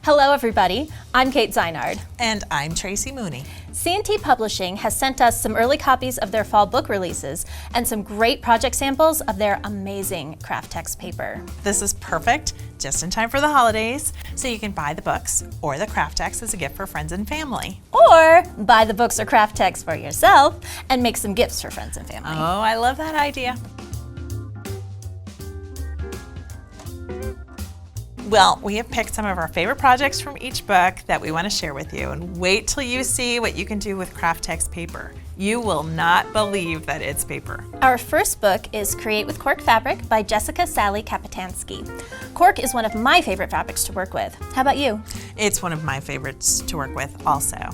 Hello everybody, I'm Kate Zaynard. And I'm Tracy Mooney. C&T Publishing has sent us some early copies of their fall book releases and some great project samples of their amazing kraft-tex paper. This is perfect, just in time for the holidays, so you can buy the books or the kraft-tex as a gift for friends and family. Or buy the books or kraft-tex for yourself and make some gifts for friends and family. Oh, I love that idea. Well, we have picked some of our favorite projects from each book that we want to share with you, and wait till you see what you can do with kraft-tex paper. You will not believe that it's paper. Our first book is Create with Cork Fabric by Jessica Sally Kapitansky. Cork is one of my favorite fabrics to work with. How about you? It's one of my favorites to work with also.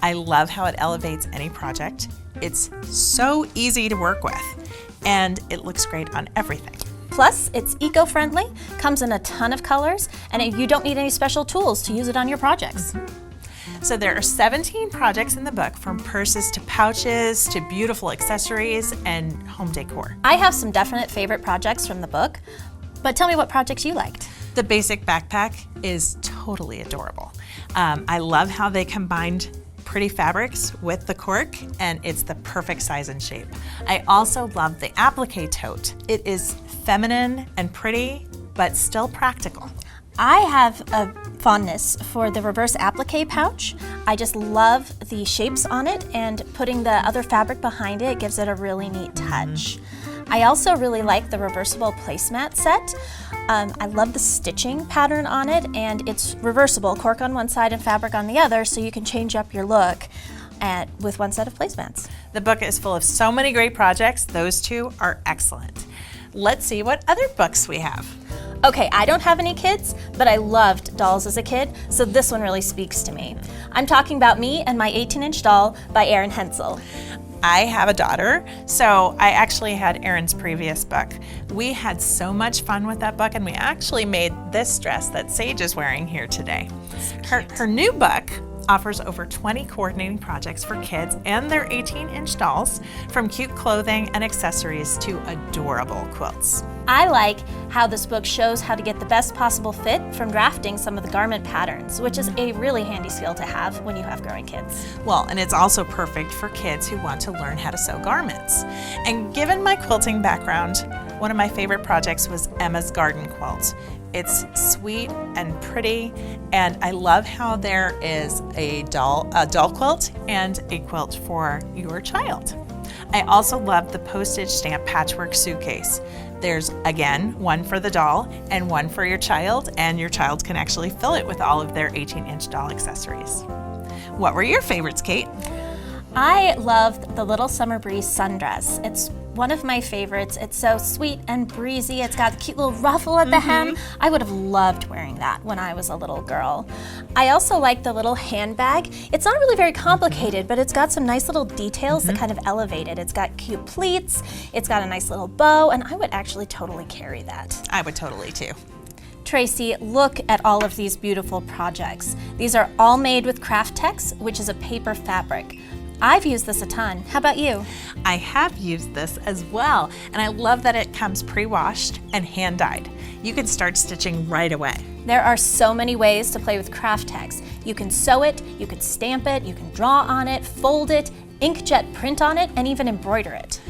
I love how it elevates any project. It's so easy to work with, and it looks great on everything. Plus, it's eco-friendly, comes in a ton of colors, and you don't need any special tools to use it on your projects. So there are 17 projects in the book, from purses to pouches to beautiful accessories and home decor. I have some definite favorite projects from the book, but tell me what projects you liked. The basic backpack is totally adorable. I love how they combined pretty fabrics with the cork, and it's the perfect size and shape. I also love the applique tote. It is feminine and pretty, but still practical. I have a fondness for the reverse applique pouch. I just love the shapes on it, and putting the other fabric behind it gives it a really neat touch. I also really like the reversible placemat set. I love the stitching pattern on it, and it's reversible, cork on one side and fabric on the other, so you can change up your look with one set of placemats. The book is full of so many great projects. Those two are excellent. Let's see what other books we have. Okay, I don't have any kids, but I loved dolls as a kid, so this one really speaks to me. I'm talking about Me and My 18-Inch Doll by Erin Hensel. I have a daughter, so I actually had Erin's previous book. We had so much fun with that book, and we actually made this dress that Sage is wearing here today. Her new book offers over 20 coordinating projects for kids and their 18-inch dolls, from cute clothing and accessories to adorable quilts. I like how this book shows how to get the best possible fit from drafting some of the garment patterns, which is a really handy skill to have when you have growing kids. Well, and it's also perfect for kids who want to learn how to sew garments. And given my quilting background, one of my favorite projects was Emma's garden quilt. It's sweet and pretty, and I love how there is a doll quilt and a quilt for your child. I also love the postage stamp patchwork suitcase. There's, again, one for the doll and one for your child, and your child can actually fill it with all of their 18-inch doll accessories. What were your favorites, Kate? I loved the Little Summer Breeze sundress. It's one of my favorites. It's so sweet and breezy. It's got a cute little ruffle at the hem. I would have loved wearing that when I was a little girl. I also like the little handbag. It's not really very complicated, but it's got some nice little details that kind of elevate it. It's got cute pleats, it's got a nice little bow, and I would actually totally carry that. I would totally too. Tracy, look at all of these beautiful projects. These are all made with kraft-tex, which is a paper fabric. I've used this a ton. How about you? I have used this as well, and I love that it comes pre-washed and hand-dyed. You can start stitching right away. There are so many ways to play with kraft-tex. You can sew it, you can stamp it, you can draw on it, fold it, inkjet print on it, and even embroider it.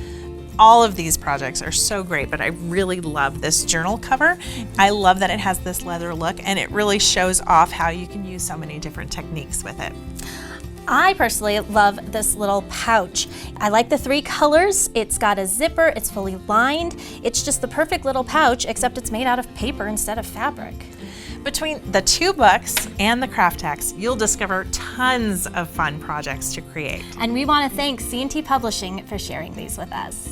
All of these projects are so great, but I really love this journal cover. I love that it has this leather look, and it really shows off how you can use so many different techniques with it. I personally love this little pouch. I like the 3 colors. It's got a zipper, it's fully lined. It's just the perfect little pouch, except it's made out of paper instead of fabric. Between the 2 books and the kraft-tex, you'll discover tons of fun projects to create. And we want to thank C&T Publishing for sharing these with us.